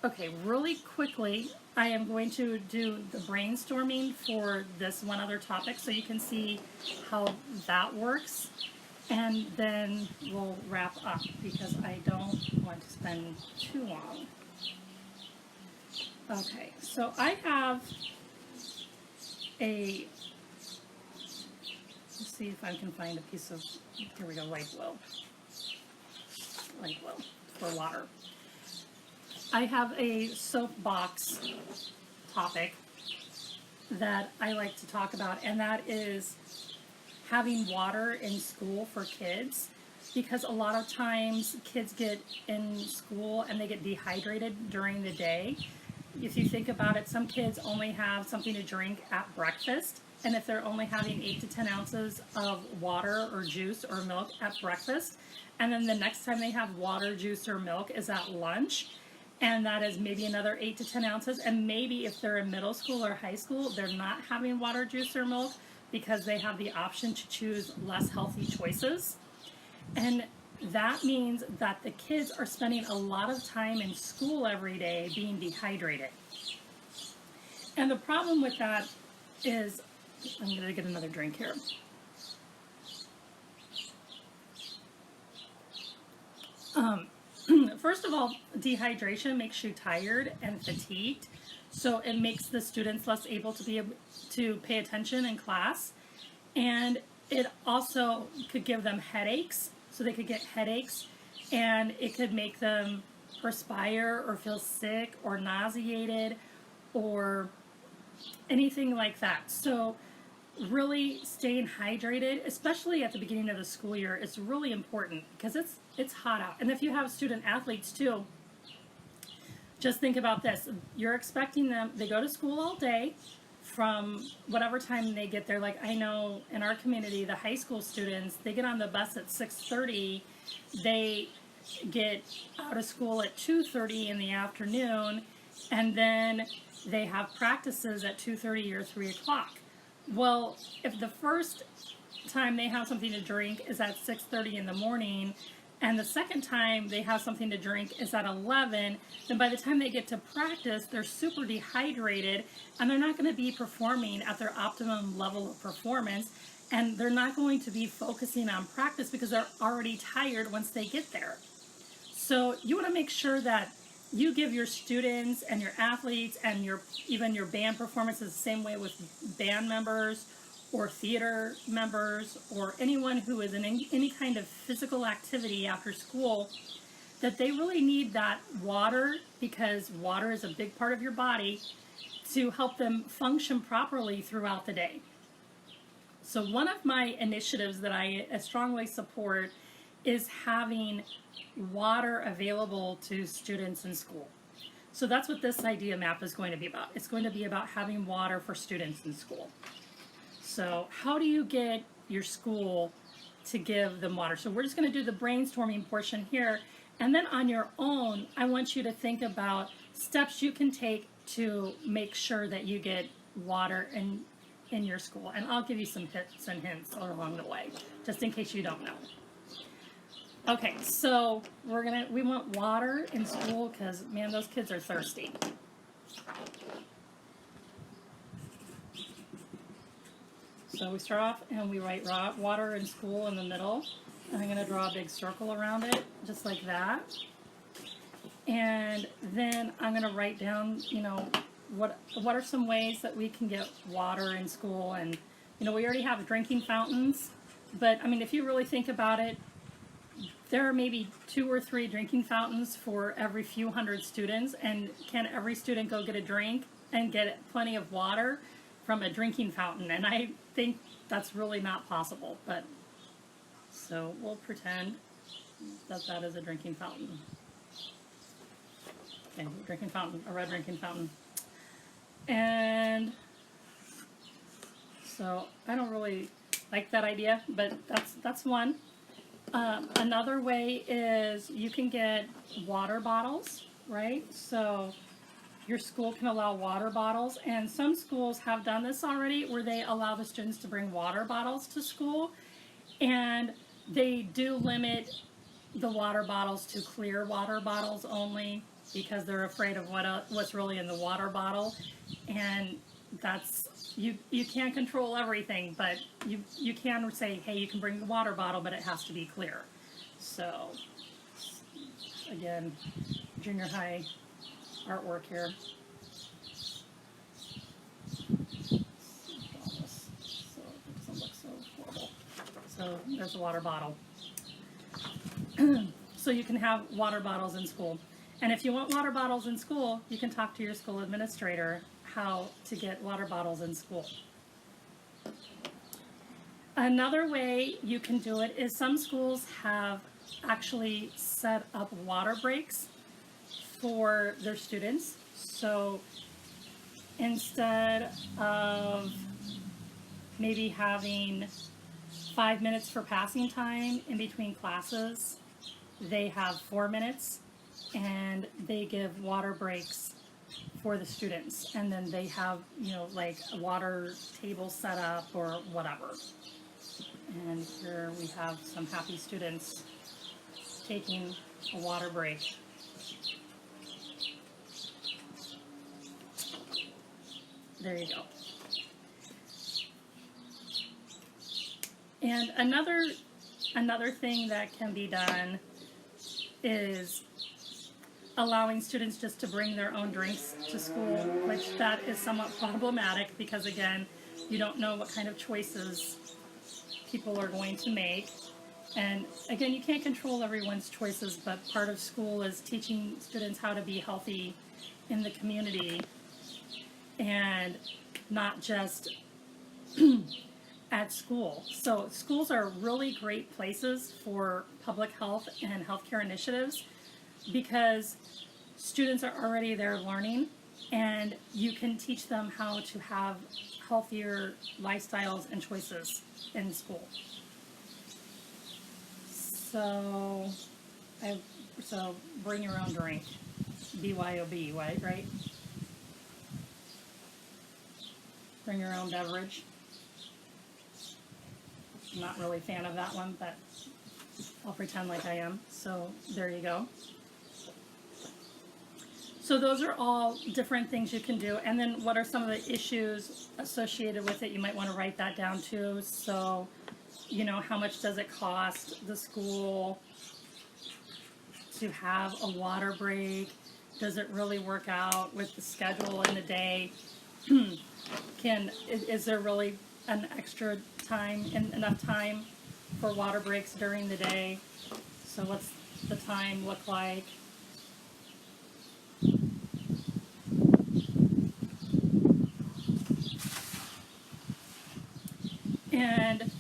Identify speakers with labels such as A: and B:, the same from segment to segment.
A: Okay, really quickly, I am going to do the brainstorming for this one other topic so you can see how that works. And then we'll wrap up because I don't want to spend too long. Okay, so I have let's see if I can find a piece of, here we go, light blue for water. I have a soapbox topic that I like to talk about, and that is having water in school for kids, because a lot of times kids get in school and they get dehydrated during the day. If you think about it, some kids only have something to drink at breakfast, and if they're only having 8 to 10 ounces of water or juice or milk at breakfast, and then the next time they have water, juice, or milk is at lunch, and that is maybe another 8 to 10 ounces, and maybe if they're in middle school or high school, they're not having water, juice, or milk because they have the option to choose less healthy choices. And that means that the kids are spending a lot of time in school every day being dehydrated. And the problem with that is, I'm going to get another drink here. First of all, dehydration makes you tired and fatigued, so it makes the students less able to pay attention in class, and it also could give them headaches, so they could get headaches, and it could make them perspire or feel sick or nauseated or anything like that. So really staying hydrated, especially at the beginning of the school year, is really important because it's hot out. And if you have student athletes too, just think about this. You're expecting them, they go to school all day from whatever time they get there. Like I know in our community, the high school students, they get on the bus at 6:30. They get out of school at 2:30 in the afternoon, and then they have practices at 2:30 or 3 o'clock. Well, if the first time they have something to drink is at 6:30 in the morning, and the second time they have something to drink is at 11, then by the time they get to practice, they're super dehydrated, and they're not going to be performing at their optimum level of performance, and they're not going to be focusing on practice because they're already tired once they get there. So you want to make sure that you give your students and your athletes and even your band performances the same way with band members or theater members or anyone who is in any kind of physical activity after school, that they really need that water, because water is a big part of your body, to help them function properly throughout the day. So one of my initiatives that I strongly support is having water available to students in school. So that's what this idea map is going to be about. It's going to be about having water for students in school. So how do you get your school to give them water? So we're just going to do the brainstorming portion here, and then on your own, I want you to think about steps you can take to make sure that you get water in your school. And I'll give you some tips and hints along the way, just in case you don't know. Okay, so we want water in school because, man, those kids are thirsty. So we start off and we write water in school in the middle. And I'm going to draw a big circle around it, just like that. And then I'm going to write down, what are some ways that we can get water in school. And, we already have drinking fountains. But, I mean, if you really think about it, there are maybe 2 or 3 drinking fountains for every few hundred students, and can every student go get a drink and get plenty of water from a drinking fountain? And I think that's really not possible, but so we'll pretend that that is a drinking fountain. Okay, drinking fountain, a red drinking fountain. And so I don't really like that idea, but that's one. Another way is you can get water bottles, right? So your school can allow water bottles, and some schools have done this already where they allow the students to bring water bottles to school, and they do limit the water bottles to clear water bottles only. because they're afraid of what's really in the water bottle, and that's you can't control everything, but you can say, hey, you can bring the water bottle, but it has to be clear. So again, junior high artwork here. So it doesn't look so horrible. So there's a water bottle. So you can have water bottles in school. And if you want water bottles in school, you can talk to your school administrator how to get water bottles in school. Another way you can do it is some schools have actually set up water breaks for their students. So instead of maybe having 5 minutes for passing time in between classes, they have 4 minutes, and they give water breaks for the students, and then they have, you know, like a water table set up or whatever. And here we have some happy students taking a water break. There you go. And another thing that can be done is allowing students just to bring their own drinks to school, which that is somewhat problematic because, again, you don't know what kind of choices people are going to make. And again, you can't control everyone's choices, but part of school is teaching students how to be healthy in the community and not just at school. So schools are really great places for public health and healthcare initiatives because students are already there learning, and you can teach them how to have healthier lifestyles and choices in school. So bring your own drink. BYOB, right? Bring your own beverage. I'm not really a fan of that one, but I'll pretend like I am. So there you go. So those are all different things you can do. And then what are some of the issues associated with it? You might want to write that down too. So, you know, how much does it cost the school to have a water break? Does it really work out with the schedule in the day? Is there really an extra time, enough time for water breaks during the day? So what's the time look like? And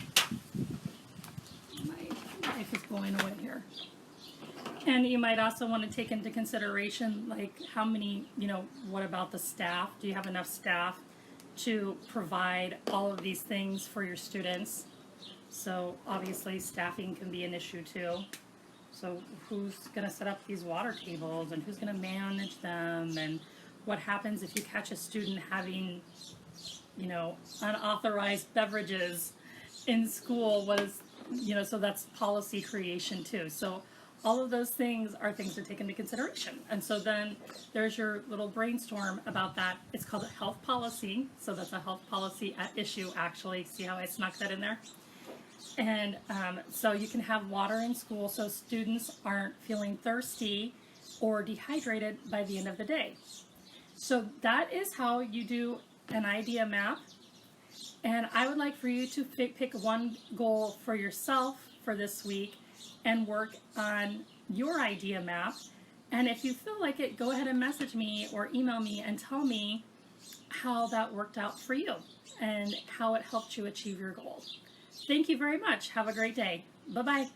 A: my knife is going away here. And you might also want to take into consideration, like, how many, you know, what about the staff? Do you have enough staff to provide all of these things for your students? So obviously staffing can be an issue too. So who's going to set up these water tables, and who's going to manage them, and what happens if you catch a student having, you know, unauthorized beverages in school? What is, you know, so that's policy creation too. So all of those things are things to take into consideration. And so then there's your little brainstorm about that. It's called a health policy. So that's a health policy at issue, actually. See how I snuck that in there? And so you can have water in school so students aren't feeling thirsty or dehydrated by the end of the day. So that is how you do an idea map. And I would like for you to pick one goal for yourself for this week and work on your idea map. And if you feel like it, go ahead and message me or email me and tell me how that worked out for you and how it helped you achieve your goal. Thank you very much. Have a great day. Bye-bye.